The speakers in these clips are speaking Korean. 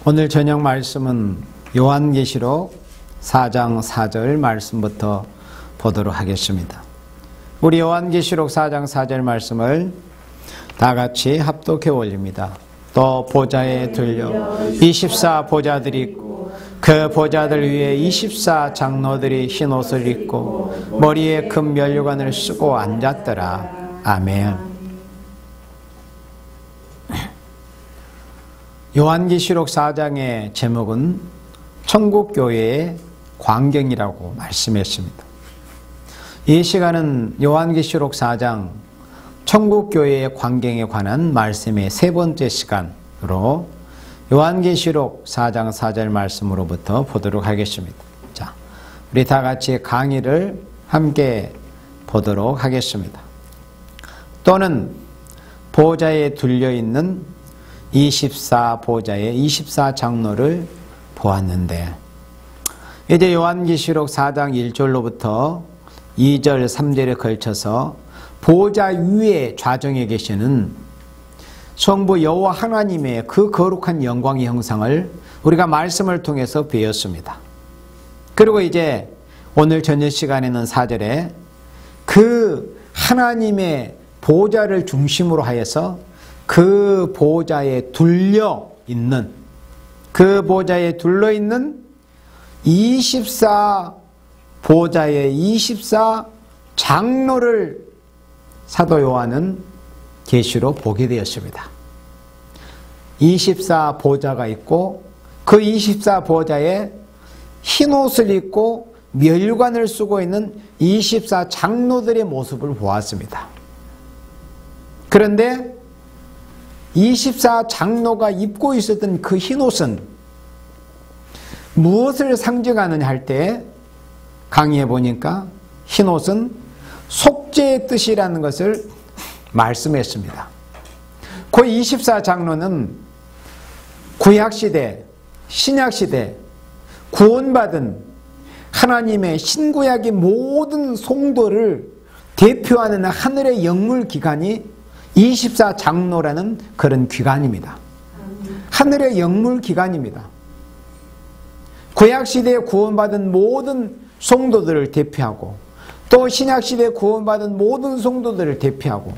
오늘 저녁 말씀은 요한계시록 4장 4절 말씀부터 보도록 하겠습니다. 우리 요한계시록 4장 4절 말씀을 다 같이 합독해 올립니다. 또 보좌에 들려 24 보좌들이 있고 그 보좌들 위에 24 장로들이 흰 옷을 입고 머리에 큰 면류관을 쓰고 앉았더라. 아멘. 요한계시록 4장의 제목은 천국교회의 광경이라고 말씀했습니다. 이 시간은 요한계시록 4장 천국교회의 광경에 관한 말씀의 세 번째 시간으로 요한계시록 4장 4절 말씀으로부터 보도록 하겠습니다. 자, 우리 다 같이 강의를 함께 보도록 하겠습니다. 또는 보좌에 둘려있는 24 보좌의 24 장로를 보았는데, 이제 요한계시록 4장 1절로부터 2절 3절에 걸쳐서 보좌 위에 좌정에 계시는 성부 여호와 하나님의 그 거룩한 영광의 형상을 우리가 말씀을 통해서 배웠습니다. 그리고 이제 오늘 저녁 시간에는 4절에 그 하나님의 보좌를 중심으로 하여서 그 보좌에 둘려 있는, 그 보좌에 둘러 있는 24 보좌의 24 장로를 사도 요한은 계시로 보게 되었습니다. 24 보좌가 있고 그 24 보좌에 흰 옷을 입고 면류관을 쓰고 있는 24 장로들의 모습을 보았습니다. 그런데 24 장로가 입고 있었던 그 흰 옷은 무엇을 상징하느냐 할 때 강의해 보니까 흰 옷은 속죄의 뜻이라는 것을 말씀했습니다. 그 24 장로는 구약시대, 신약시대 구원받은 하나님의 신구약의 모든 성도를 대표하는 하늘의 영물기관이 24 장로라는 그런 기관입니다. 하늘의 영물기관입니다. 구약시대에 구원받은 모든 성도들을 대표하고 또 신약시대에 구원받은 모든 성도들을 대표하고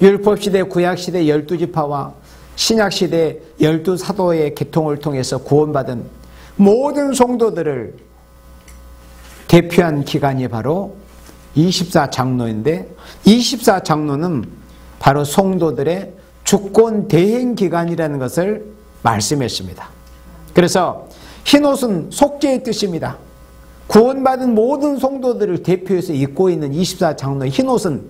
율법시대, 구약시대 12지파와 신약시대 12사도의 계통을 통해서 구원받은 모든 성도들을 대표한 기관이 바로 24 장로인데, 24 장로는 바로 성도들의 주권 대행 기관이라는 것을 말씀했습니다. 그래서 흰옷은 속죄의 뜻입니다. 구원받은 모든 성도들을 대표해서 입고 있는 24 장로의 흰옷은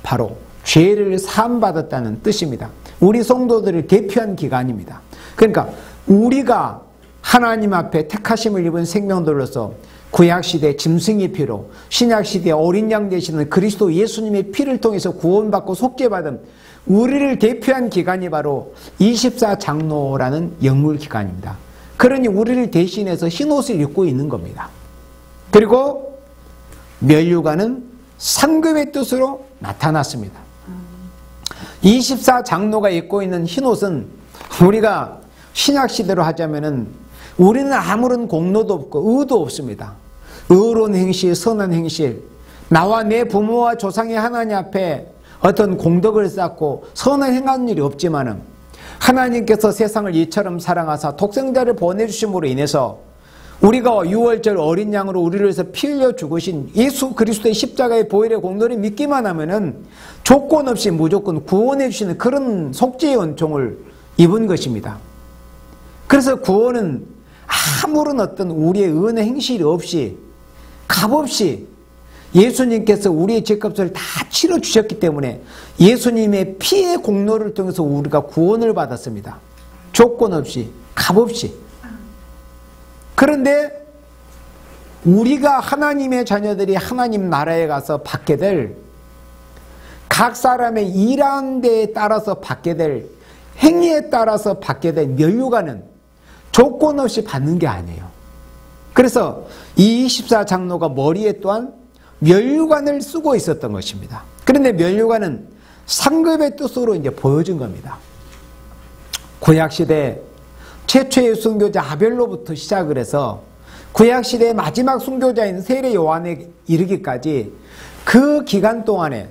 바로 죄를 사함받았다는 뜻입니다. 우리 성도들을 대표한 기관입니다. 그러니까 우리가 하나님 앞에 택하심을 입은 생명들로서 구약시대 짐승의 피로, 신약시대 어린 양 되시는 그리스도 예수님의 피를 통해서 구원받고 속죄받은 우리를 대표한 기관이 바로 24 장로라는 영물기관입니다. 그러니 우리를 대신해서 흰옷을 입고 있는 겁니다. 그리고 면류관은 상급의 뜻으로 나타났습니다. 24 장로가 입고 있는 흰옷은 우리가 신약시대로 하자면은 우리는 아무런 공로도 없고 의도 없습니다. 의로운 행실, 선한 행실, 나와 내 부모와 조상의 하나님 앞에 어떤 공덕을 쌓고 선을 행한 일이 없지만은 하나님께서 세상을 이처럼 사랑하사 독생자를 보내주심으로 인해서 우리가 유월절 어린 양으로 우리를 위해서 피 흘려 죽으신 예수 그리스도의 십자가의 보혈의 공로를 믿기만 하면은 조건 없이 무조건 구원해 주시는 그런 속죄의 은총을 입은 것입니다. 그래서 구원은 아무런 어떤 우리의 은혜 행실이 없이 값없이 예수님께서 우리의 죄값을 다 치러주셨기 때문에 예수님의 피의 공로를 통해서 우리가 구원을 받았습니다. 조건 없이 값없이. 그런데 우리가 하나님의 자녀들이 하나님 나라에 가서 받게 될 각 사람의 일하는 데에 따라서 받게 될 행위에 따라서 받게 될 면류관은 조건 없이 받는 게 아니에요. 그래서 이 24 장로가 머리에 또한 면류관을 쓰고 있었던 것입니다. 그런데 면류관은 상급의 뜻으로 이제 보여준 겁니다. 구약시대 최초의 순교자 아벨로부터 시작을 해서 구약시대의 마지막 순교자인 세례 요한에 이르기까지 그 기간 동안에,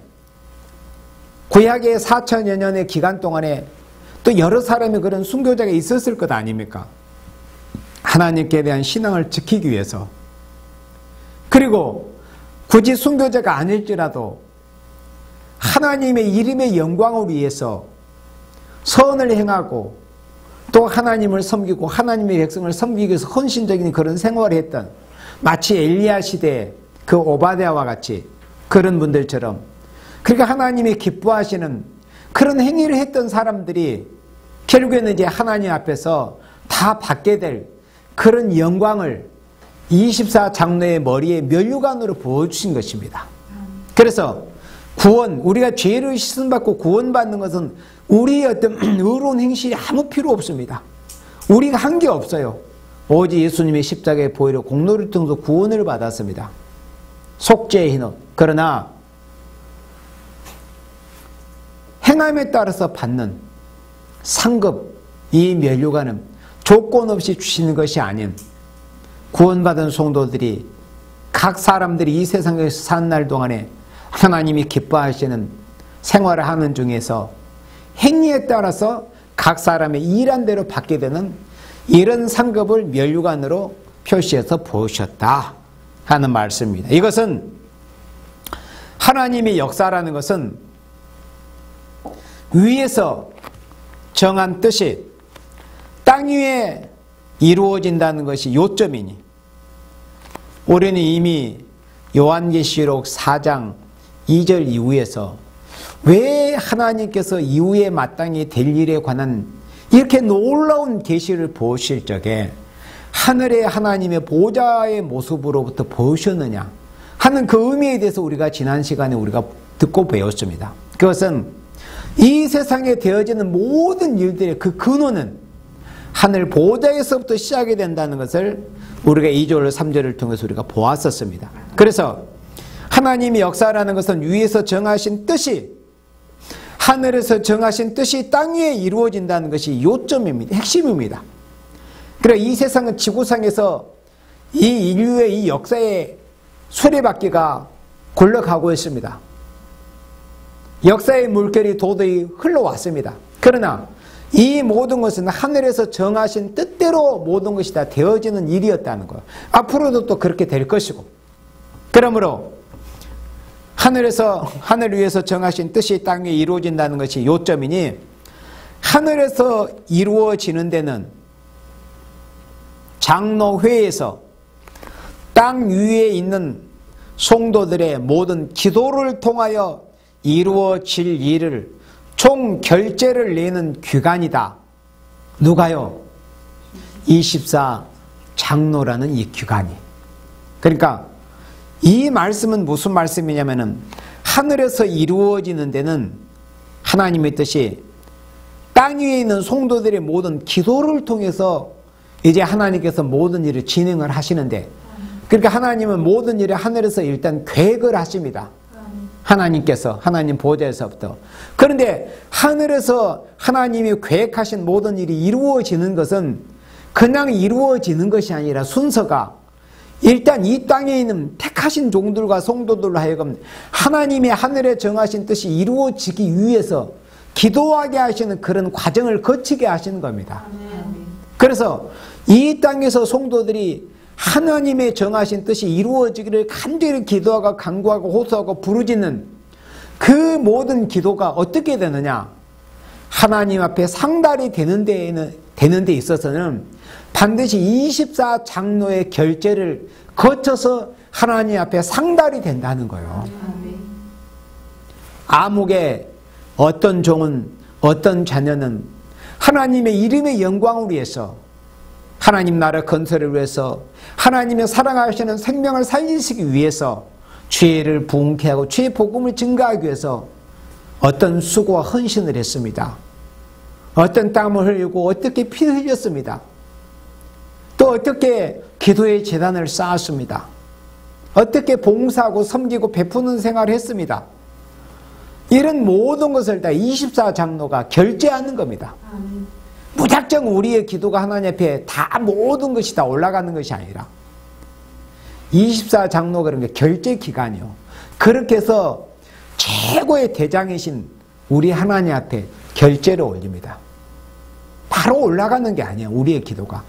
구약의 4천여 년의 기간 동안에 또 여러 사람이 그런 순교자가 있었을 것 아닙니까? 하나님께 대한 신앙을 지키기 위해서. 그리고 굳이 순교자가 아닐지라도 하나님의 이름의 영광을 위해서 선을 행하고 또 하나님을 섬기고 하나님의 백성을 섬기기 위해서 헌신적인 그런 생활을 했던, 마치 엘리야 시대의 그 오바댜와 같이 그런 분들처럼, 그러니까 하나님이 기뻐하시는 그런 행위를 했던 사람들이 결국에는 이제 하나님 앞에서 다 받게 될 그런 영광을 24장로의 머리에 면류관으로 부어주신 것입니다. 그래서 구원, 우리가 죄를 씻음받고 구원받는 것은 우리의 어떤 의로운 행실이 아무 필요 없습니다. 우리가 한 게 없어요. 오직 예수님의 십자가의 보혈로 공로를 통해서 구원을 받았습니다. 속죄의 hin옷. 그러나 행함에 따라서 받는 상급, 이 면류관은 조건 없이 주시는 것이 아닌, 구원받은 성도들이, 각 사람들이 이 세상에서 사는 날 동안에 하나님이 기뻐하시는 생활을 하는 중에서 행위에 따라서 각 사람의 일한 대로 받게 되는 이런 상급을 면류관으로 표시해서 보셨다 하는 말씀입니다. 이것은 하나님의 역사라는 것은 위에서 정한 뜻이 땅 위에 이루어진다는 것이 요점이니, 우리는 이미 요한계시록 4장 2절 이후에서 왜 하나님께서 이후에 마땅히 될 일에 관한 이렇게 놀라운 계시를 보실 적에 하늘의 하나님의 보좌의 모습으로부터 보셨느냐 하는 그 의미에 대해서 우리가 지난 시간에 우리가 듣고 배웠습니다. 그것은 이 세상에 되어지는 모든 일들의 그 근원은 하늘 보좌에서부터 시작이 된다는 것을 우리가 2절 3절을 통해서 우리가 보았었습니다. 그래서 하나님의 역사라는 것은 위에서 정하신 뜻이, 하늘에서 정하신 뜻이 땅 위에 이루어진다는 것이 요점입니다. 핵심입니다. 그러니까 이 세상은 지구상에서 이 인류의 이 역사의 수레바퀴가 굴러가고 있습니다. 역사의 물결이 도저히 흘러왔습니다. 그러나 이 모든 것은 하늘에서 정하신 뜻대로 모든 것이 다 되어지는 일이었다는 거예요. 앞으로도 또 그렇게 될 것이고, 그러므로 하늘 위에서 정하신 뜻이 땅 위에 이루어진다는 것이 요점이니, 하늘에서 이루어지는 데는 장로회에서 땅 위에 있는 성도들의 모든 기도를 통하여 이루어질 일을 총 결제를 내는 기관이다. 누가요? 24장로라는 이 기관이. 그러니까 이 말씀은 무슨 말씀이냐면은, 하늘에서 이루어지는 데는 하나님의 뜻이 땅 위에 있는 성도들의 모든 기도를 통해서 이제 하나님께서 모든 일을 진행을 하시는데, 그러니까 하나님은 모든 일을 하늘에서 일단 계획을 하십니다. 하나님께서, 하나님 보좌에서부터. 그런데 하늘에서 하나님이 계획하신 모든 일이 이루어지는 것은 그냥 이루어지는 것이 아니라 순서가, 일단 이 땅에 있는 택하신 종들과 성도들로 하여금 하나님의 하늘에 정하신 뜻이 이루어지기 위해서 기도하게 하시는 그런 과정을 거치게 하시는 겁니다. 그래서 이 땅에서 성도들이 하나님의 정하신 뜻이 이루어지기를 간절히 기도하고 간구하고 호소하고 부르짖는 그 모든 기도가 어떻게 되느냐? 하나님 앞에 상달이 되는 데 있어서는 반드시 24장로의 결제를 거쳐서 하나님 앞에 상달이 된다는 거예요. 아무개 어떤 종은, 어떤 자녀는 하나님의 이름의 영광을 위해서, 하나님 나라 건설을 위해서, 하나님의 사랑하시는 생명을 살리시기 위해서, 죄를 부흥케 하고 죄의 복음을 증가하기 위해서 어떤 수고와 헌신을 했습니다. 어떤 땀을 흘리고 어떻게 피를 흘렸습니다. 또 어떻게 기도의 재단을 쌓았습니다. 어떻게 봉사하고 섬기고 베푸는 생활을 했습니다. 이런 모든 것을 다 24장로가 결제하는 겁니다. 무작정 우리의 기도가 하나님 앞에 다 모든 것이 다 올라가는 것이 아니라 24장로가 그런 게 결제 기간이요. 그렇게 해서 최고의 대장이신 우리 하나님 앞에 결제를 올립니다. 바로 올라가는 게 아니에요. 우리의 기도가.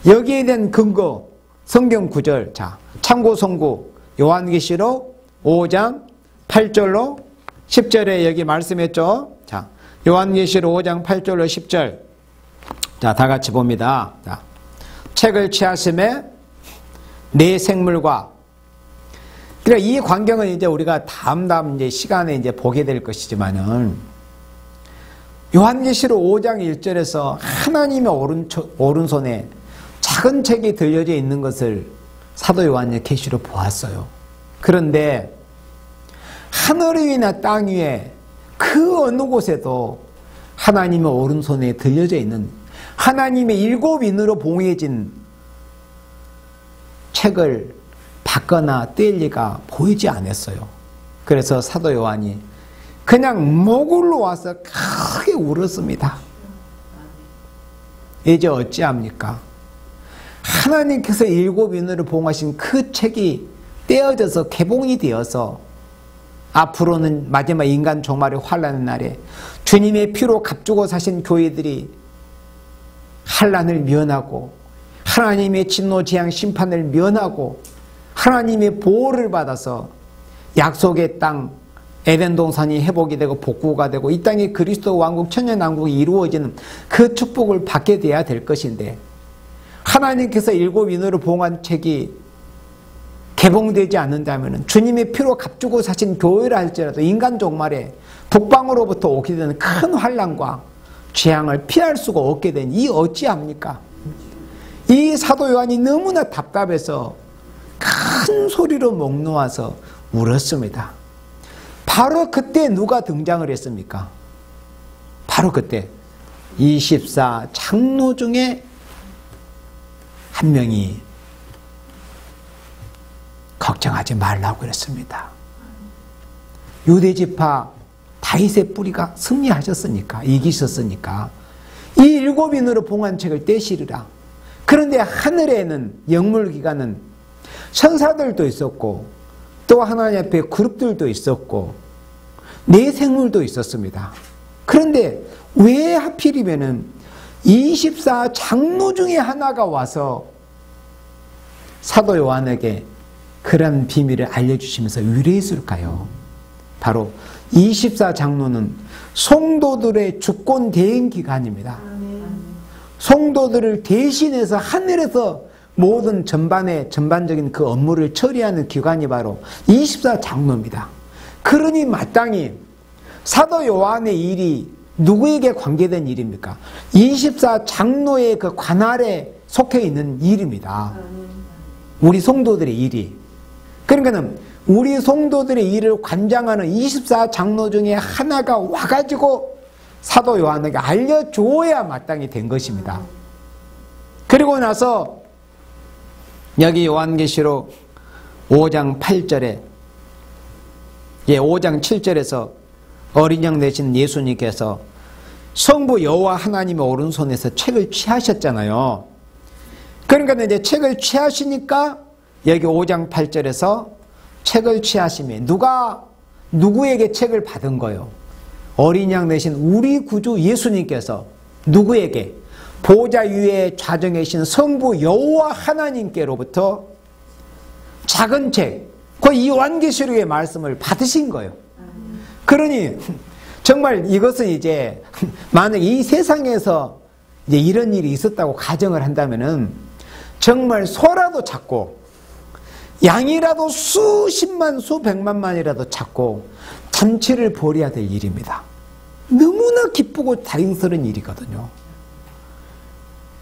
여기에 대한 근거 성경 구절, 자, 참고 성구 요한계시록 5장 8절로 10절에 여기 말씀했죠. 자, 요한계시록 5장 8절로 10절. 자, 다 같이 봅니다. 자, 책을 취하심에 내 생물과, 그러니까 이 광경은 이제 우리가 다음 이제 시간에 이제 보게 될 것이지만은, 요한계시록 5장 1절에서 하나님의 오른손에 작은 책이 들려져 있는 것을 사도 요한이 계시로 보았어요. 그런데 하늘 위나 땅 위에 그 어느 곳에도 하나님의 오른손에 들려져 있는 하나님의 7인으로 봉해진 책을 받거나 뗄 리가 보이지 않았어요. 그래서 사도 요한이 그냥 목을 놓아서 크게 울었습니다. 이제 어찌합니까? 하나님께서 7인으로 봉하신 그 책이 떼어져서 개봉이 되어서 앞으로는 마지막 인간 종말의 환난의 날에 주님의 피로 값주고 사신 교회들이 환난을 면하고 하나님의 진노 재앙 심판을 면하고 하나님의 보호를 받아서 약속의 땅 에덴 동산이 회복이 되고 복구가 되고 이 땅에 그리스도 왕국 천년왕국이 이루어지는 그 축복을 받게 돼야 될 것인데, 하나님께서 7인으로 봉한 책이 개봉되지 않는다면 주님의 피로 값주고 사신 교회라 할지라도 인간 종말에 북방으로부터 오게 되는 큰 환난과 재앙을 피할 수가 없게 된 이 어찌합니까? 이 사도 요한이 너무나 답답해서 큰 소리로 목 놓아서 울었습니다. 바로 그때 누가 등장을 했습니까? 바로 그때 24장로 중에 한 명이 걱정하지 말라고 그랬습니다. 유대지파 다윗의 뿌리가 승리하셨으니까, 이기셨으니까 이 7인으로 봉한 책을 떼시리라. 그런데 하늘에는 영물기관은 천사들도 있었고 또 하나님 앞에 그룹들도 있었고 내 생물도 있었습니다. 그런데 왜 하필이면은 24장로 중에 하나가 와서 사도 요한에게 그런 비밀을 알려주시면서 위로했을까요? 바로 24장로는 성도들의 주권 대행 기관입니다. 성도들을 대신해서 하늘에서 모든 전반적인 그 업무를 처리하는 기관이 바로 24장로입니다. 그러니 마땅히 사도 요한의 일이 누구에게 관계된 일입니까? 24장로의 그 관할에 속해 있는 일입니다. 우리 성도들의 일이. 그러니까는 우리 성도들의 일을 관장하는 24장로 중에 하나가 와가지고 사도 요한에게 알려줘야 마땅히 된 것입니다. 그리고 나서 여기 요한계시록 5장 8절에 5장 7절에서 어린 양 되신 예수님께서 성부 여호와 하나님의 오른손에서 책을 취하셨잖아요. 그러니까 이제 책을 취하시니까 여기 5장 8절에서 책을 취하심에 누구에게 책을 받은 거요? 어린 양 되신 우리 구주 예수님께서 누구에게? 보좌 위에 좌정에 계신 성부 여호와 하나님께로부터 작은 책, 그 요한계시록의 말씀을 받으신 거예요. 그러니 정말 이것은 이제 만약 이 세상에서 이제 이런 일이 있었다고 가정을 한다면은 정말 소라도 찾고 양이라도 수십만 수백만만이라도 찾고 잔치를 벌여야 될 일입니다. 너무나 기쁘고 다행스러운 일이거든요.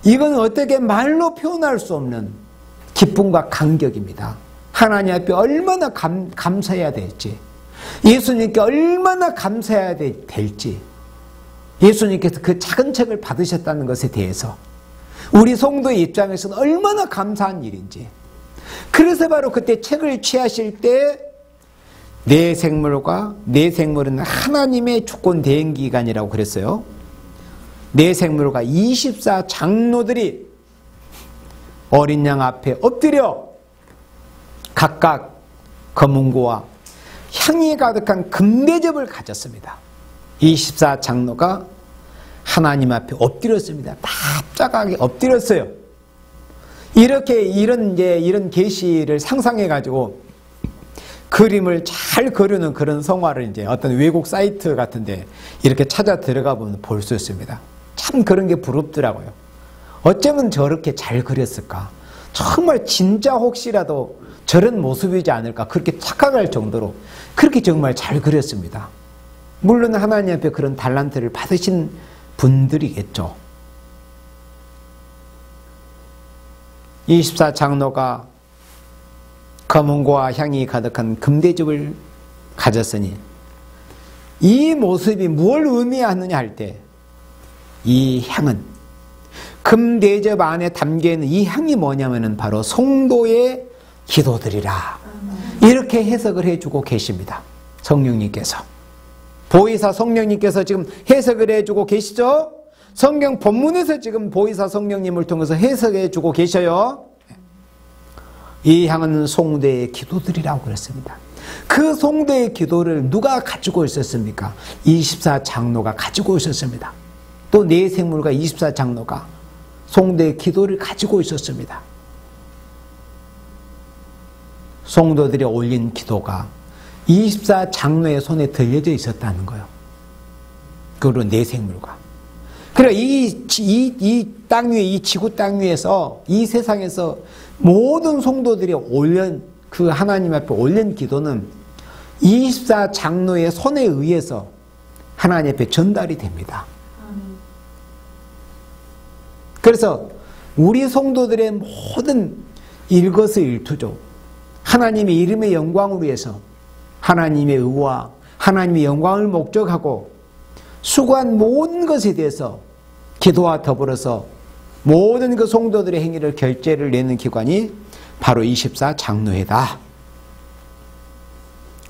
이건 어떻게 말로 표현할 수 없는 기쁨과 감격입니다. 하나님 앞에 얼마나 감사해야 될지, 예수님께 얼마나 감사해야 될지, 예수님께서 그 작은 책을 받으셨다는 것에 대해서 우리 성도의 입장에서는 얼마나 감사한 일인지. 그래서 바로 그때 책을 취하실 때 내 생물과 내 생물은 하나님의 주권 대행기관이라고 그랬어요. 내 생물과 24 장로들이 어린 양 앞에 엎드려 각각 검은고와 향이 가득한 금대접을 가졌습니다. 24 장로가 하나님 앞에 엎드렸습니다. 납작하게 엎드렸어요. 이렇게 이런 계시를 상상해 가지고 그림을 잘 그리는 그런 성화를 이제 어떤 외국 사이트 같은데 이렇게 찾아 들어가 보면 볼 수 있습니다. 참 그런 게 부럽더라고요. 어쩌면 저렇게 잘 그렸을까? 정말 진짜 혹시라도 저런 모습이지 않을까? 그렇게 착각할 정도로 그렇게 정말 잘 그렸습니다. 물론 하나님 앞에 그런 달란트를 받으신 분들이겠죠. 24 장로가 검은고와 향이 가득한 금대접을 가졌으니 이 모습이 뭘 의미하느냐 할 때 이 향은 금대접 안에 담겨있는 이 향이 뭐냐면은 바로 성도의 기도들이라 이렇게 해석을 해주고 계십니다. 성령님께서 보혜사 성령님께서 지금 해석을 해주고 계시죠? 성경 본문에서 지금 보혜사 성령님을 통해서 해석해주고 계셔요. 이 향은 성도의 기도들이라고 그랬습니다. 그 성도의 기도를 누가 가지고 있었습니까? 24 장로가 가지고 있었습니다. 또 내 생물과 24 장로가 성도의 기도를 가지고 있었습니다. 성도들이 올린 기도가 24 장로의 손에 들려져 있었다는 거예요. 그리고 내 생물과. 그래 이 땅 위에, 이 지구 땅 위에서, 이 세상에서 모든 성도들이 올린 그 하나님 앞에 올린 기도는 24 장로의 손에 의해서 하나님 앞에 전달이 됩니다. 그래서 우리 성도들의 모든 일거수일투족, 하나님의 이름의 영광을 위해서 하나님의 의와 하나님의 영광을 목적하고 수고한 모든 것에 대해서 기도와 더불어서 모든 그 성도들의 행위를 결제를 내는 기관이 바로 24 장로회다.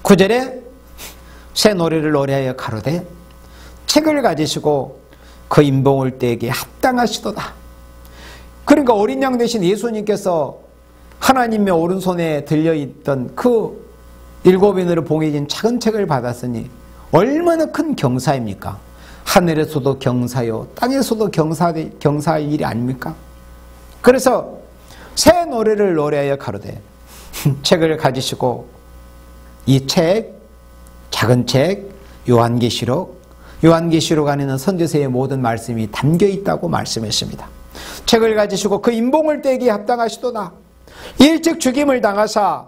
9절에 새 노래를 노래하여 가로되 책을 가지시고 그 인봉을 떼게 합당하시도다. 그러니까 어린 양 대신 예수님께서 하나님의 오른손에 들려있던 그 7인으로 봉해진 작은 책을 받았으니 얼마나 큰 경사입니까? 하늘에서도 경사요, 땅에서도 경사의 일이 아닙니까? 그래서 새 노래를 노래하여 가로되 책을 가지시고 이 책, 작은 책, 요한계시록 안에는 선지서의 모든 말씀이 담겨 있다고 말씀했습니다. 책을 가지시고 그 인봉을 떼기에 합당하시도다. 일찍 죽임을 당하사,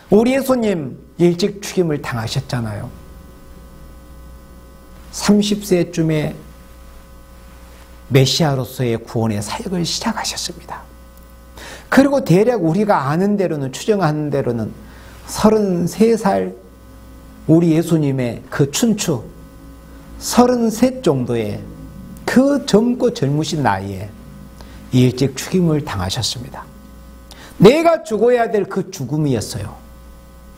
우리 예수님 일찍 죽임을 당하셨잖아요. 30세쯤에 메시아로서의 구원의 사역을 시작하셨습니다. 그리고 대략 우리가 아는 대로는, 추정하는 대로는 33살 우리 예수님의 그 춘추 33 정도의 그 젊고 젊으신 나이에 일찍 죽임을 당하셨습니다. 내가 죽어야 될 그 죽음이었어요.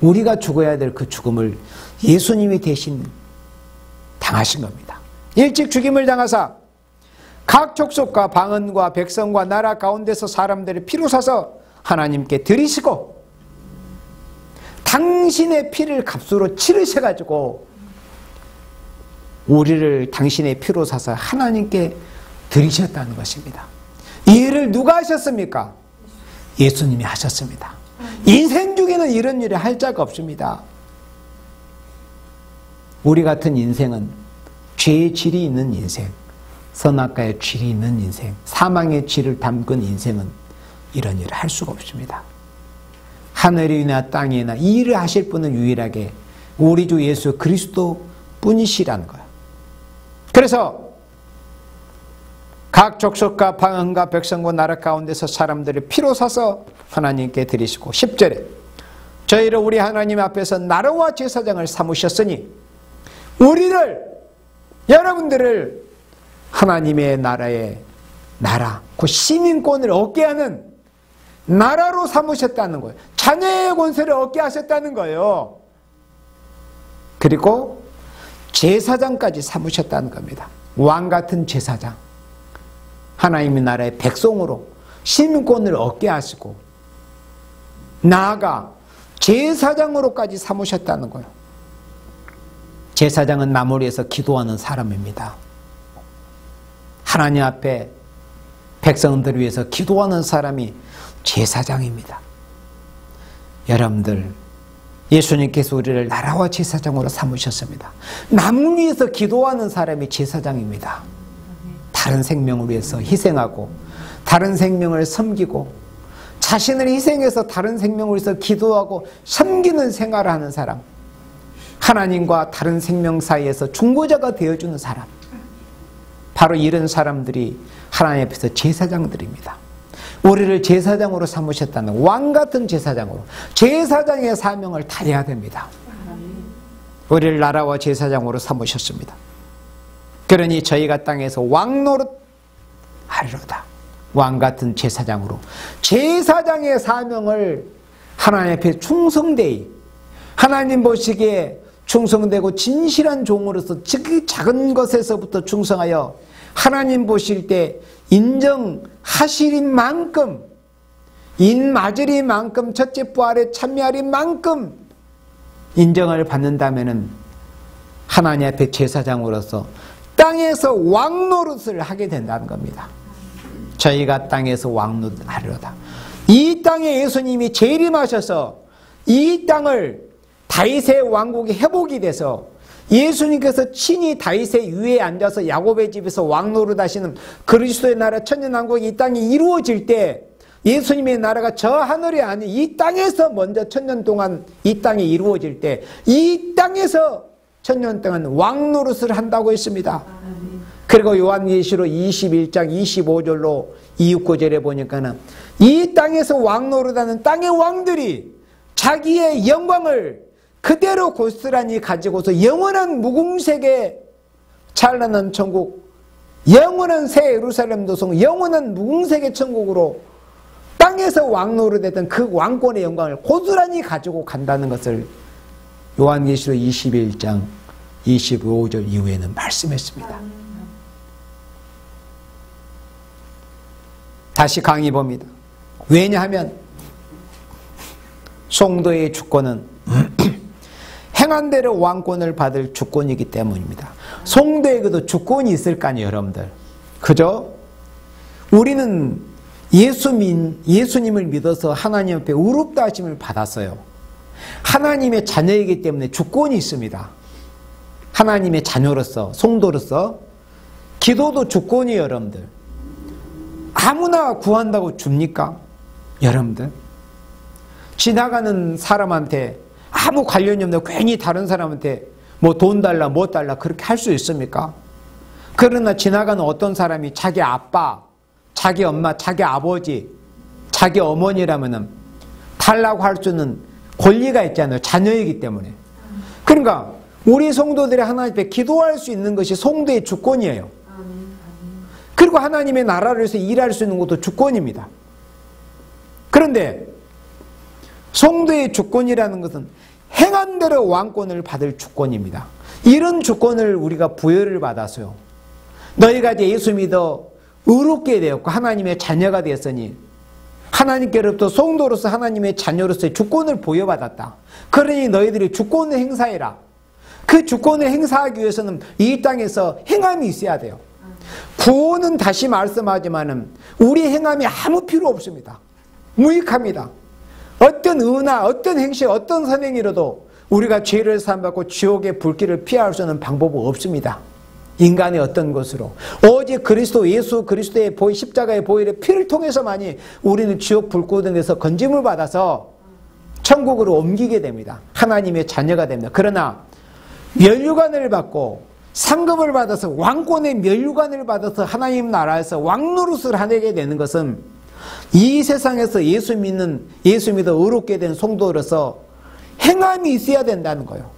우리가 죽어야 될 그 죽음을 예수님이 대신 당하신 겁니다. 일찍 죽임을 당하사 각 족속과 방언과 백성과 나라 가운데서 사람들의 피로 사서 하나님께 드리시고 당신의 피를 값으로 치르셔가지고 우리를 당신의 피로 사서 하나님께 드리셨다는 것입니다. 이 일을 누가 하셨습니까? 예수님이 하셨습니다. 인생 중에는 이런 일을 할 자가 없습니다. 우리 같은 인생은 죄의 질이 있는 인생, 선악과의 질이 있는 인생, 사망의 질을 담근 인생은 이런 일을 할 수가 없습니다. 하늘이나 땅이나 이 일을 하실 분은 유일하게 우리 주 예수 그리스도 뿐이시라는 거예요. 그래서 각 족속과 방언과 백성과 나라 가운데서 사람들을 피로 사서 하나님께 드리시고 10절에 저희를 우리 하나님 앞에서 나라와 제사장을 삼으셨으니 우리를, 여러분들을 하나님의 나라의 나라, 그 시민권을 얻게 하는 나라로 삼으셨다는 거예요. 자녀의 권세를 얻게 하셨다는 거예요. 그리고 제사장까지 삼으셨다는 겁니다. 왕같은 제사장, 하나님의 나라의 백성으로 시민권을 얻게 하시고 나아가 제사장으로까지 삼으셨다는 거예요. 제사장은 마무리해서 기도하는 사람입니다. 하나님 앞에 백성들을 위해서 기도하는 사람이 제사장입니다. 여러분들, 예수님께서 우리를 나라와 제사장으로 삼으셨습니다. 남을 위해서 기도하는 사람이 제사장입니다. 다른 생명을 위해서 희생하고 다른 생명을 섬기고 자신을 희생해서 다른 생명을 위해서 기도하고 섬기는 생활을 하는 사람, 하나님과 다른 생명 사이에서 중보자가 되어주는 사람, 바로 이런 사람들이 하나님 앞에서 제사장들입니다. 우리를 제사장으로 삼으셨다는, 왕같은 제사장으로, 제사장의 사명을 다해야 됩니다. 우리를 나라와 제사장으로 삼으셨습니다. 그러니 저희가 땅에서 왕노릇 하리로다. 왕같은 제사장으로, 제사장의 사명을 하나님 앞에 충성되이, 하나님 보시기에 충성되고 진실한 종으로서 작은 것에서부터 충성하여 하나님 보실 때 인정하시린 만큼, 인맞으리 만큼, 첫째 부활에 참여하리 만큼 인정을 받는다면 하나님 앞에 제사장으로서 땅에서 왕노릇을 하게 된다는 겁니다. 저희가 땅에서 왕노릇 하리로다. 이 땅에 예수님이 재림하셔서 이 땅을 다윗의 왕국이 회복이 돼서 예수님께서 친히 다윗의 위에 앉아서 야곱의 집에서 왕노릇 하시는 그리스도의 나라 천년왕국이 이 땅에 이루어질 때, 예수님의 나라가 저 하늘이 아닌 이 땅에서 먼저 천년 동안 이 땅에 이루어질 때 이 땅에서 천년 동안 왕노릇을 한다고 했습니다. 그리고 요한계시록 21장 25절로 29절에 보니까는 이 땅에서 왕노릇하는 땅의 왕들이 자기의 영광을 그대로 고스란히 가지고서 영원한 무궁색의 찬란한 천국, 영원한 새 예루살렘 도성, 영원한 무궁색의 천국으로 땅에서 왕노릇했던 그 왕권의 영광을 고스란히 가지고 간다는 것을 요한계시록 21장 25절 이후에는 말씀했습니다. 다시 강의 봅니다. 왜냐하면 성도의 주권은 행한 대로 왕권을 받을 주권이기 때문입니다. 성도에게도 주권이 있을 거 아니에요, 여러분들. 그죠? 우리는 예수님을 믿어서 하나님 앞에 의롭다 하심을 받았어요. 하나님의 자녀이기 때문에 주권이 있습니다. 하나님의 자녀로서, 성도로서. 기도도 주권이에요, 여러분들. 아무나 구한다고 줍니까? 여러분들. 지나가는 사람한테 아무 관련이 없는데 괜히 다른 사람한테 뭐 돈 달라 뭐 달라 그렇게 할 수 있습니까? 그러나 지나가는 어떤 사람이 자기 아빠, 자기 엄마, 자기 아버지, 자기 어머니라면은 달라고 할 수 있는 권리가 있잖아요. 자녀이기 때문에. 그러니까 우리 성도들이 하나님 앞에 기도할 수 있는 것이 성도의 주권이에요. 그리고 하나님의 나라를 위해서 일할 수 있는 것도 주권입니다. 그런데 성도의 주권이라는 것은 행한 대로 왕권을 받을 주권입니다. 이런 주권을 우리가 부여를 받았어요. 너희가 이제 예수 믿어 의롭게 되었고 하나님의 자녀가 되었으니 하나님께로부터 성도로서 하나님의 자녀로서의 주권을 부여받았다. 그러니 너희들이 주권을 행사해라. 그 주권을 행사하기 위해서는 이 땅에서 행함이 있어야 돼요. 구원은 다시 말씀하지만은 우리 행함이 아무 필요 없습니다. 무익합니다. 어떤 의나 어떤 행실, 어떤 선행이라도 우리가 죄를 사함받고 지옥의 불길을 피할 수 있는 방법은 없습니다. 인간의 어떤 것으로. 오직 그리스도 예수 그리스도의 십자가의 보혈의 피를 통해서만이 우리는 지옥 불구덩이에서 건짐을 받아서 천국으로 옮기게 됩니다. 하나님의 자녀가 됩니다. 그러나 면류관을 받고 상급을 받아서 왕권의 면류관을 받아서 하나님 나라에서 왕노릇을 하게 되는 것은 이 세상에서 예수 믿어 의롭게 된 성도로서 행함이 있어야 된다는 거예요.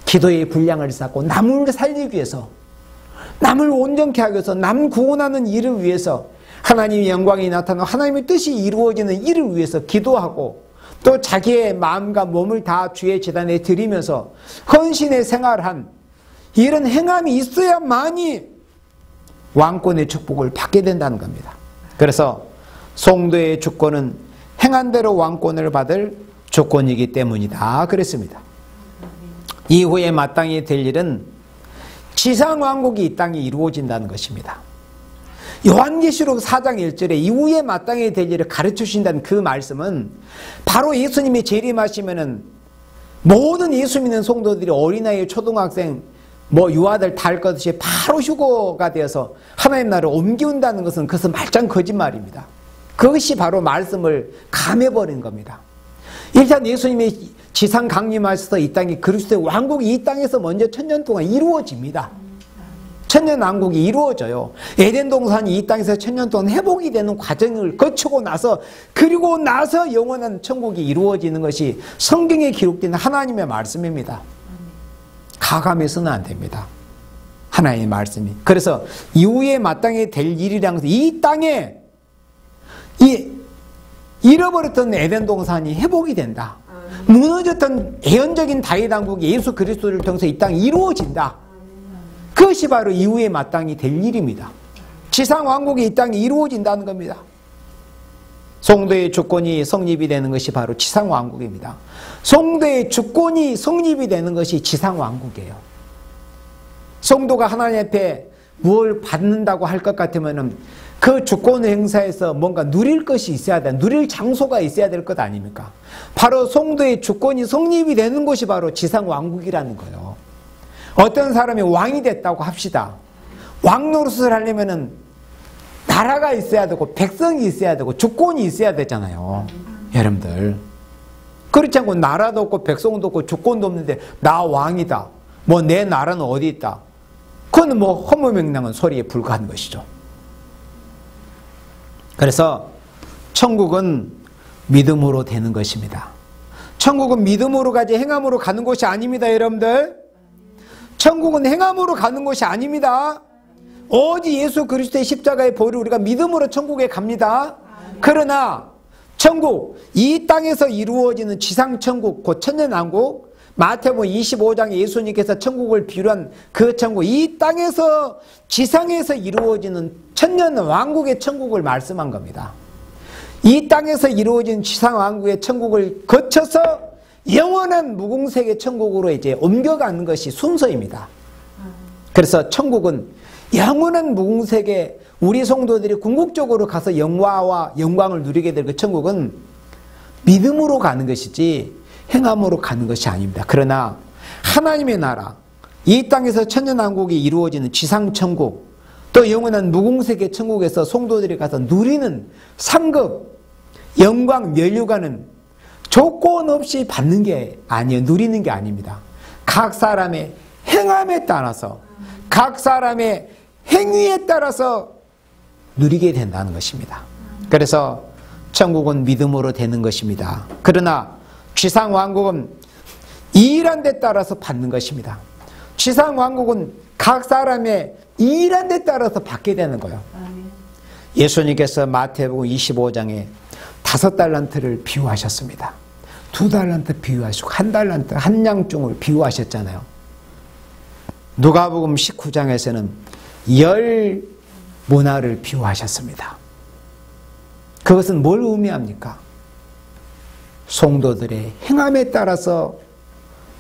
기도의 분량을 쌓고 남을 살리기 위해서, 남을 온전케 하기 위해서, 남 구원하는 일을 위해서, 하나님의 영광이 나타나고 하나님의 뜻이 이루어지는 일을 위해서 기도하고 또 자기의 마음과 몸을 다 주의 제단에 드리면서 헌신의 생활한 이런 행함이 있어야만이 왕권의 축복을 받게 된다는 겁니다. 그래서 성도의 주권은 행한 대로 왕권을 받을 주권이기 때문이다 그랬습니다. 이후에 마땅히 될 일은 지상왕국이 이 땅에 이루어진다는 것입니다. 요한계시록 4장 1절에 이후에 마땅히 될 일을 가르쳐 주신다는 그 말씀은 바로 예수님이 재림하시면은 모든 예수 믿는 성도들이 어린아이, 초등학생, 유아들 다 할 것 없이 바로 휴거가 되어서 하나님 나라를 옮겨온다는 것은 그것은 말짱 거짓말입니다. 그것이 바로 말씀을 감해버린 겁니다. 일단 예수님이 지상 강림하셔서 이 땅에 그리스도의 왕국이 이 땅에서 먼저 1000년 동안 이루어집니다. 1000년 왕국이 이루어져요. 에덴 동산이 이 땅에서 1000년 동안 회복이 되는 과정을 거치고 나서, 그리고 나서 영원한 천국이 이루어지는 것이 성경에 기록된 하나님의 말씀입니다. 가감해서는 안 됩니다. 하나님의 말씀이. 그래서 이후에 마땅히 될 일이라는 것은 이 땅에 잃어버렸던 에덴 동산이 회복이 된다. 무너졌던 예언적인 다윗 왕국이 예수 그리스도를 통해서 이 땅에 이루어진다. 그것이 바로 이후에 마땅히 될 일입니다. 지상 왕국이 이 땅에 이루어진다는 겁니다. 성도의 주권이 성립이 되는 것이 바로 지상 왕국입니다. 성도의 주권이 성립이 되는 것이 지상 왕국이에요. 성도가 하나님 앞에 무엇을 받는다고 할 것 같으면은 그 주권 행사에서 뭔가 누릴 것이 있어야 돼. 누릴 장소가 있어야 될 것 아닙니까? 바로 성도의 주권이 성립이 되는 것이 바로 지상 왕국이라는 거예요. 어떤 사람이 왕이 됐다고 합시다. 왕 노릇을 하려면은 나라가 있어야 되고 백성이 있어야 되고 주권이 있어야 되잖아요. 여러분들. 그렇지 않고 나라도 없고 백성도 없고 주권도 없는데 나 왕이다. 내 나라는 어디 있다. 그건 허무맹랑한 소리에 불과한 것이죠. 그래서 천국은 믿음으로 되는 것입니다. 천국은 믿음으로 가지 행함으로 가는 곳이 아닙니다, 여러분들. 천국은 행함으로 가는 것이 아닙니다. 오직 예수 그리스도의 십자가의 보혈을 우리가 믿음으로 천국에 갑니다. 그러나 천국, 이 땅에서 이루어지는 지상천국, 곧 천년왕국, 마태복음 25장에 예수님께서 천국을 비유한 그 천국, 이 땅에서 지상에서 이루어지는 천년왕국의 천국을 말씀한 겁니다. 이 땅에서 이루어진 지상왕국의 천국을 거쳐서 영원한 무궁색의 천국으로 이제 옮겨가는 것이 순서입니다. 그래서 천국은 영원한 무궁색의 우리 성도들이 궁극적으로 가서 영화와 영광을 누리게 될 그 천국은 믿음으로 가는 것이지 행함으로 가는 것이 아닙니다. 그러나 하나님의 나라, 이 땅에서 천년왕국이 이루어지는 지상천국, 또 영원한 무궁색의 천국에서 성도들이 가서 누리는 상급, 영광, 면류관은 조건 없이 받는 게 아니에요. 누리는 게 아닙니다. 각 사람의 행함에 따라서, 각 사람의 행위에 따라서 누리게 된다는 것입니다. 그래서 천국은 믿음으로 되는 것입니다. 그러나 지상왕국은 일한 데 따라서 받는 것입니다. 지상왕국은 각 사람의 일한 데 따라서 받게 되는 거예요. 예수님께서 마태복음 25장에 5달란트를 비유하셨습니다. 2달란트 비유하시고 1달란트, 한 양중을 비유하셨잖아요. 누가복음 19장에서는 10문화를 비유하셨습니다. 그것은 뭘 의미합니까? 성도들의 행함에 따라서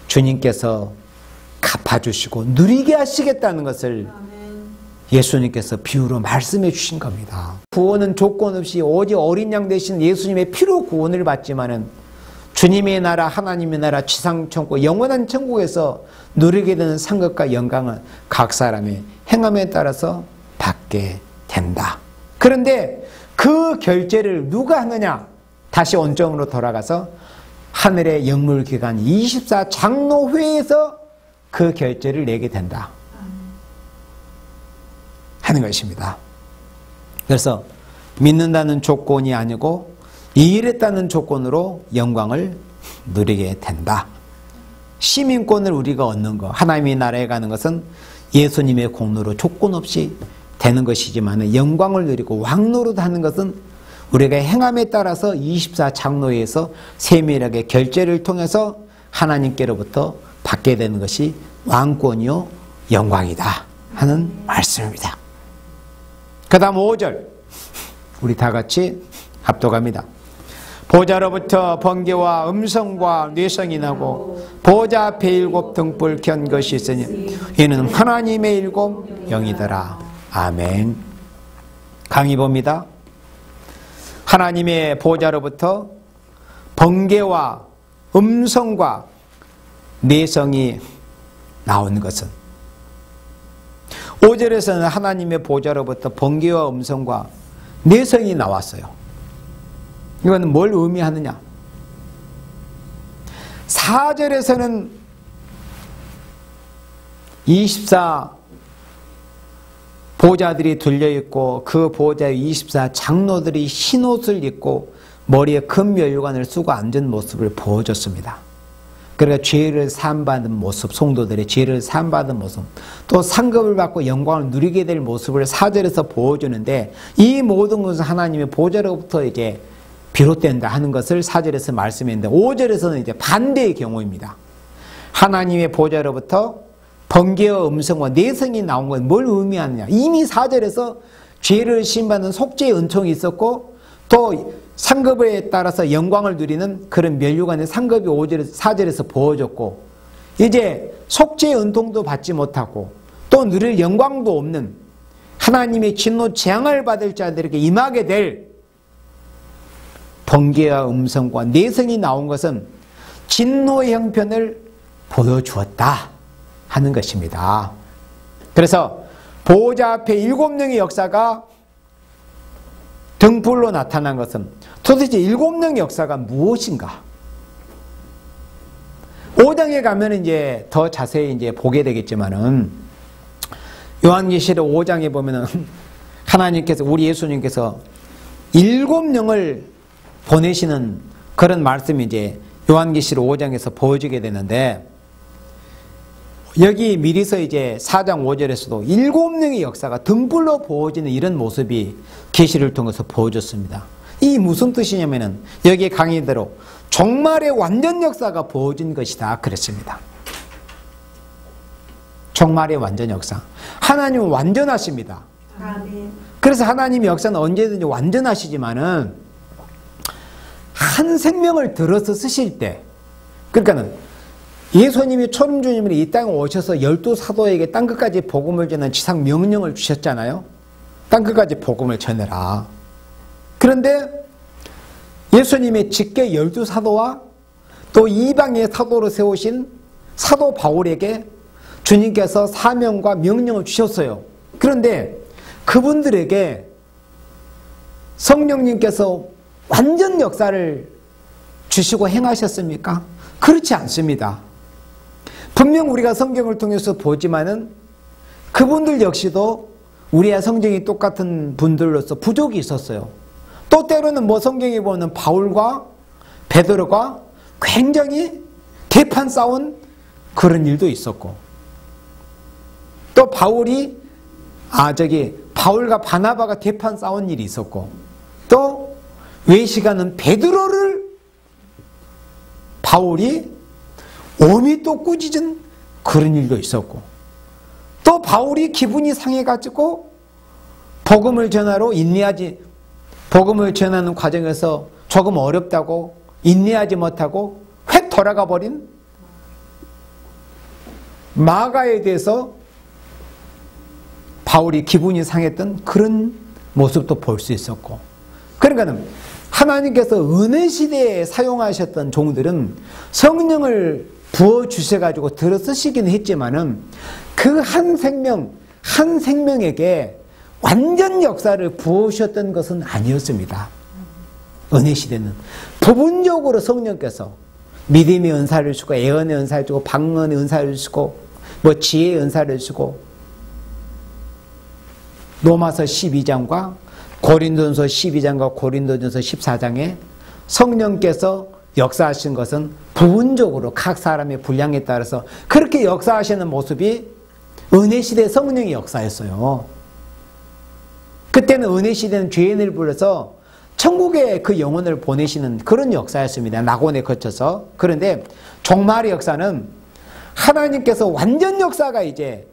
주님께서 갚아주시고 누리게 하시겠다는 것을 예수님께서 비유로 말씀해 주신 겁니다. 구원은 조건 없이 오직 어린 양 대신 예수님의 피로 구원을 받지만은 주님의 나라, 하나님의 나라, 지상천국, 영원한 천국에서 누리게 되는 상급과 영광은 각 사람의 행함에 따라서 받게 된다. 그런데 그 결제를 누가 하느냐? 다시 원점으로 돌아가서 하늘의 영물기관 24장로회에서 그 결제를 내게 된다 하는 것입니다. 그래서 믿는다는 조건이 아니고 일했다는 조건으로 영광을 누리게 된다. 시민권을 우리가 얻는 것, 하나님의 나라에 가는 것은 예수님의 공로로 조건 없이 되는 것이지만 영광을 누리고 왕노릇 하는 것은 우리가 행함에 따라서 24장로회에서 세밀하게 결제를 통해서 하나님께로부터 받게 되는 것이 왕권이요 영광이다 하는 말씀입니다. 그 다음 5절 우리 다 같이 합독합니다. 보좌로부터 번개와 음성과 뇌성이 나고 보좌 앞에 7 등불 켠 것이 있으니 이는 하나님의 7 영이더라. 아멘. 강의 봅니다. 하나님의 보좌로부터 번개와 음성과 뇌성이 나오는 것은 5절에서는 하나님의 보좌로부터 번개와 음성과 뇌성이 나왔어요. 이건 뭘 의미하느냐? 4절에서는 24 보좌들이 둘려있고 그 보좌의 24 장로들이 흰옷을 입고 머리에 금면류관을 쓰고 앉은 모습을 보여줬습니다. 그러니까 죄를 사함받은 모습, 성도들의 죄를 사함받은 모습, 또 상급을 받고 영광을 누리게 될 모습을 4절에서 보여주는데 이 모든 것은 하나님의 보좌로부터 이제 비롯된다 하는 것을 4절에서 말씀했는데 5절에서는 이제 반대의 경우입니다. 하나님의 보좌로부터 번개와 음성과 뇌성이 나온 건 뭘 의미하느냐? 이미 4절에서 죄를 심받는 속죄의 은총이 있었고 또 상급에 따라서 영광을 누리는 그런 면류관의 상급이 4절에서 보여졌고 이제 속죄의 은총도 받지 못하고 또 누릴 영광도 없는 하나님의 진노 재앙을 받을 자들에게 임하게 될 번개와 음성과 뇌성이 나온 것은 진노의 형편을 보여주었다 하는 것입니다. 그래서 보호자 앞에 7명의 역사가 등불로 나타난 것은 도대체 7명의 역사가 무엇인가? 5장에 가면 이제 더 자세히 이제 보게 되겠지만은 요한계시록 5장에 보면은 하나님께서 우리 예수님께서 7명을 보내시는 그런 말씀이 이제 요한계시록 5장에서 보여지게 되는데 여기 미리서 이제 4장 5절에서도 7명의 역사가 등불로 보여지는 이런 모습이 계시를 통해서 보여졌습니다. 이 무슨 뜻이냐면은 여기 강의대로 종말의 완전 역사가 보여진 것이다 그랬습니다. 종말의 완전 역사. 하나님은 완전하십니다. 그래서 하나님의 역사는 언제든지 완전하시지만은 한 생명을 들어서 쓰실 때 그러니까는 예수님이 초림주님이 이 땅에 오셔서 12사도에게 땅끝까지 복음을 전하는 지상 명령을 주셨잖아요. 땅끝까지 복음을 전해라. 그런데 예수님의 직계 12사도와 또 이방의 사도로 세우신 사도 바울에게 주님께서 사명과 명령을 주셨어요. 그런데 그분들에게 성령님께서 완전 역사를 주시고 행하셨습니까? 그렇지 않습니다. 분명 우리가 성경을 통해서 보지만은 그분들 역시도 우리와 성정이 똑같은 분들로서 부족이 있었어요. 또 때로는 뭐 성경에 보면 바울과 베드로가 굉장히 대판 싸운 그런 일도 있었고 또 바울과 바나바가 대판 싸운 일이 있었고 또 외시가는 베드로를 바울이 오미 또 꾸짖은 그런 일도 있었고 또 바울이 기분이 상해가지고 복음을 전하는 과정에서 조금 어렵다고 인내하지 못하고 획 돌아가 버린 마가에 대해서 바울이 기분이 상했던 그런 모습도 볼 수 있었고 그러니까 하나님께서 은혜 시대에 사용하셨던 종들은 성령을 부어주셔가지고 들어 쓰시긴 했지만은 그 한 생명에게 완전 역사를 부으셨던 것은 아니었습니다. 은혜 시대는 부분적으로 성령께서 믿음의 은사를 주고 애언의 은사를 주고 방언의 은사를 주고 뭐 지혜의 은사를 주고 로마서 12장과 고린도전서 12장과 고린도전서 14장에 성령께서 역사하신 것은 부분적으로 각 사람의 분량에 따라서 그렇게 역사하시는 모습이 은혜시대 성령의 역사였어요. 그때는 은혜시대는 죄인을 불러서 천국에 그 영혼을 보내시는 그런 역사였습니다. 낙원에 거쳐서. 그런데 종말의 역사는 하나님께서 완전 역사가 이제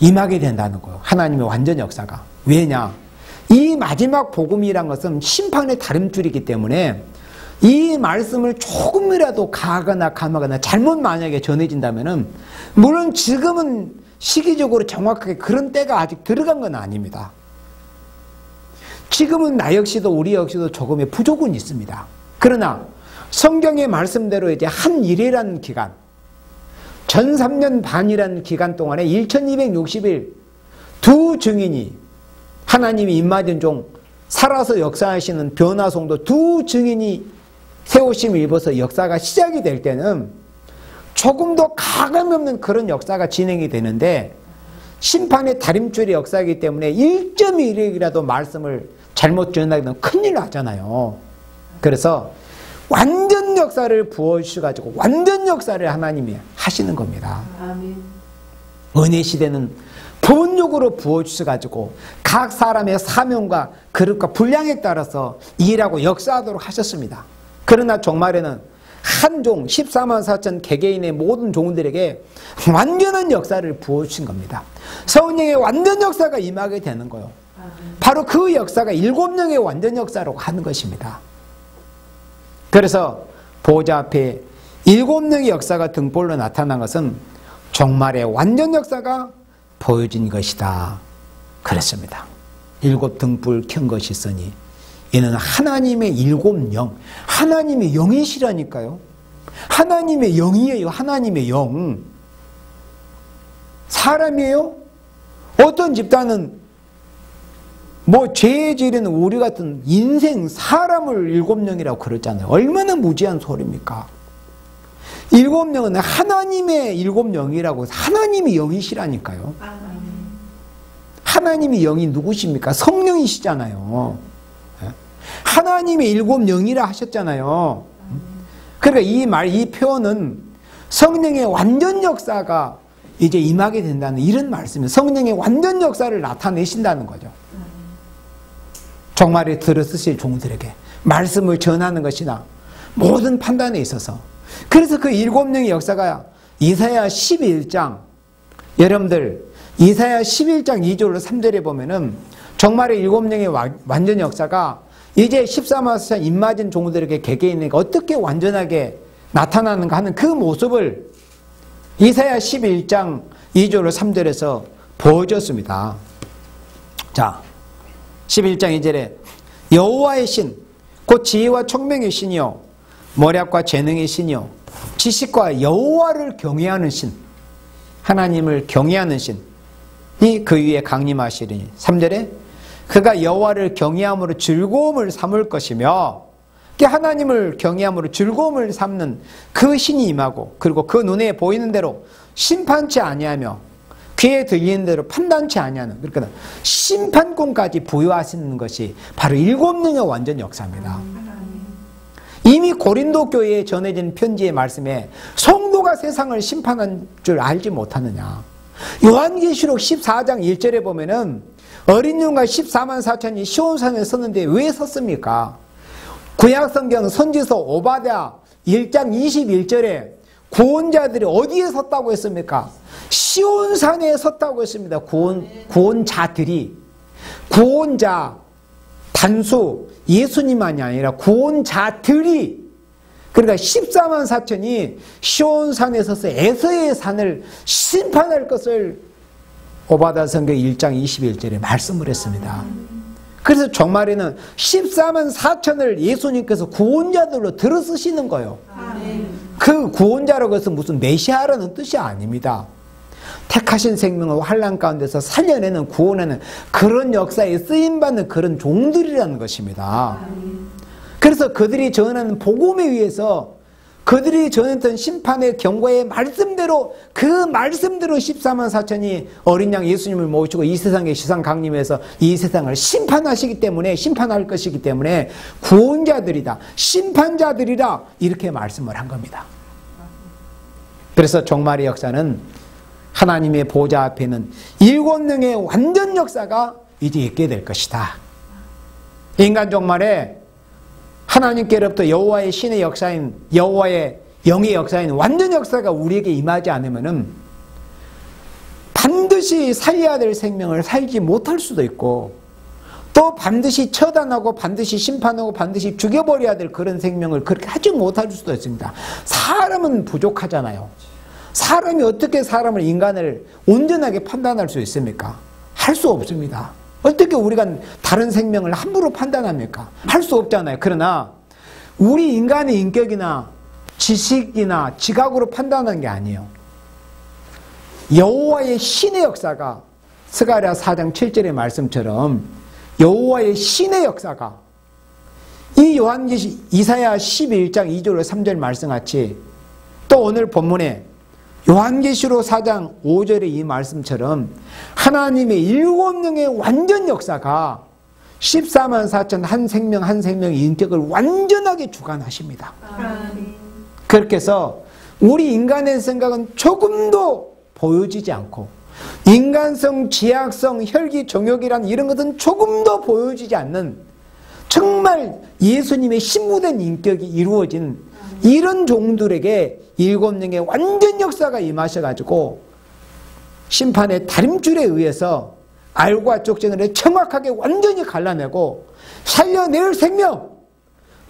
임하게 된다는 거예요. 하나님의 완전 역사가. 왜냐? 이 마지막 복음이란 것은 심판의 다림줄이기 때문에 이 말씀을 조금이라도 가하거나 감하거나 잘못 만약에 전해진다면은, 물론 지금은 시기적으로 정확하게 그런 때가 아직 들어간 건 아닙니다. 지금은 나 역시도 우리 역시도 조금의 부족은 있습니다. 그러나 성경의 말씀대로 이제 한 일이라는 기간, 전 3년 반이라는 기간 동안에 1260일 두 증인이, 하나님이 입맞은 종, 살아서 역사하시는 변화송도 두 증인이 세우심을 입어서 역사가 시작이 될 때는 조금 더 가감없는 그런 역사가 진행이 되는데, 심판의 다림줄의 역사이기 때문에 1.1일이라도 말씀을 잘못 전하게 되면 큰일 나잖아요. 그래서 완전 역사를 부어주셔가지고 완전 역사를 하나님이 하시는 겁니다. 아멘. 은혜 시대는 본욕으로 부어주셔가지고 각 사람의 사명과 그릇과 분량에 따라서 일하고 역사하도록 하셨습니다. 그러나 종말에는 한 종 14만 4천 개개인의 모든 종들에게 완전한 역사를 부어주신 겁니다. 성령의 완전 역사가 임하게 되는 거예요. 바로 그 역사가 7명의 완전 역사라고 하는 것입니다. 그래서 보좌 앞에 7명의 역사가 등불로 나타난 것은 종말의 완전 역사가 보여진 것이다. 그랬습니다. 7 등불 켠 것이 있으니 이는 하나님의 7 영, 하나님의 영이시라니까요. 하나님의 영이에요. 하나님의 영. 사람이에요? 어떤 집단은 죄에 지르는 우리 같은 인생 사람을 7 영이라고 그랬잖아요. 얼마나 무지한 소리입니까? 7 영은 하나님의 7 영이라고, 하나님이 영이시라니까요. 하나님의 영이 누구십니까? 성령이시잖아요. 하나님의 7 영이라 하셨잖아요. 그러니까 이 표현은 성령의 완전 역사가 이제 임하게 된다는 이런 말씀이에요. 성령의 완전 역사를 나타내신다는 거죠. 종말에 들어쓰실 종들에게 말씀을 전하는 것이나 모든 판단에 있어서. 그래서 그 7명의 역사가 이사야 11장, 여러분들 이사야 11장 2절로 3절에 보면은 종말의 7명의 완전 역사가 이제 14만 4천 입맞은 종들에게 개개인에게 어떻게 완전하게 나타나는가 하는 그 모습을 이사야 11장 2절로 3절에서 보여줬습니다. 자, 11장 2절에 여호와의 신, 곧 지혜와 총명의 신이요 모략과 재능의 신이요 지식과 여호와를 경외하는 신, 하나님을 경외하는 신이 그 위에 강림하시리니. 3절에 그가 여호와를 경외함으로 즐거움을 삼을 것이며, 하나님을 경외함으로 즐거움을 삼는 그 신이 임하고, 그리고 그 눈에 보이는 대로 심판치 아니하며 귀에 들리는 대로 판단치 아니하는, 그러니까 심판권까지 부여하시는 것이 바로 7명의 완전 역사입니다. 이미 고린도 교회에 전해진 편지의 말씀에 성도가 세상을 심판한 줄 알지 못하느냐. 요한계시록 14장 1절에 보면은 어린 용과 14만 4천이 시온산에 섰는데 왜 섰습니까? 구약성경 선지서 오바댜 1장 21절에 구원자들이 어디에 섰다고 했습니까? 시온산에 섰다고 했습니다. 구원자들이. 구원자, 단수, 예수님만이 아니라 구원자들이. 그러니까 14만 4천이 시온산에 서서 에서의 산을 심판할 것을 오바댜 성경 1장 21절에 말씀을 했습니다. 그래서 종말에는 14만 4천을 예수님께서 구원자들로 들어쓰시는 거예요. 그 구원자라고 해서 무슨 메시아라는 뜻이 아닙니다. 택하신 생명을 환난 가운데서 살려내는, 구원하는 그런 역사에 쓰임받는 그런 종들이라는 것입니다. 그래서 그들이 전하는 복음에 의해서 그들이 전했던 심판의 경고의 말씀대로, 그 말씀대로 14만 4천이 어린 양 예수님을 모시고 이 세상에 시상 강림해서 이 세상을 심판하시기 때문에, 심판할 것이기 때문에 구원자들이다, 심판자들이다, 이렇게 말씀을 한 겁니다. 그래서 종말의 역사는 하나님의 보좌 앞에는 7명의 완전 역사가 이제 있게 될 것이다. 인간 종말에 하나님께로부터 여호와의 신의 역사인, 여호와의 영의 역사인 완전 역사가 우리에게 임하지 않으면은 반드시 살려야 될 생명을 살지 못할 수도 있고, 또 반드시 처단하고 반드시 심판하고 반드시 죽여버려야 될 그런 생명을 그렇게 하지 못할 수도 있습니다. 사람은 부족하잖아요. 사람이 어떻게 사람을, 인간을 온전하게 판단할 수 있습니까? 할 수 없습니다. 어떻게 우리가 다른 생명을 함부로 판단합니까? 할 수 없잖아요. 그러나 우리 인간의 인격이나 지식이나 지각으로 판단하는 게 아니에요. 여호와의 신의 역사가, 스가랴 4장 7절의 말씀처럼 여호와의 신의 역사가, 이 요한계시 이사야 11장 2절 3절 말씀같이, 또 오늘 본문에 요한계시록 4장 5절의 이 말씀처럼 하나님의 7영의 완전 역사가 14만 4천 한 생명 한 생명의 인격을 완전하게 주관하십니다. 그렇게 해서 우리 인간의 생각은 조금도 보여지지 않고, 인간성, 지약성, 혈기, 정욕이란 이런 것은 조금도 보여지지 않는 정말 예수님의 신무된 인격이 이루어진 이런 종들에게 7영의 완전 역사가 임하셔가지고 심판의 다림줄에 의해서 알과 쪽정을 정확하게 완전히 갈라내고 살려낼 생명,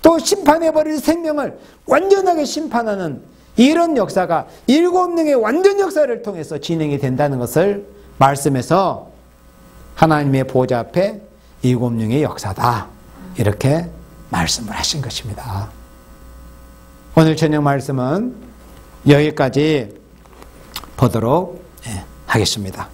또 심판해버릴 생명을 완전하게 심판하는 이런 역사가 7영의 완전 역사를 통해서 진행이 된다는 것을 말씀에서 하나님의 보좌 앞에 7영의 역사다, 이렇게 말씀을 하신 것입니다. 오늘 저녁 말씀은 여기까지 보도록 하겠습니다.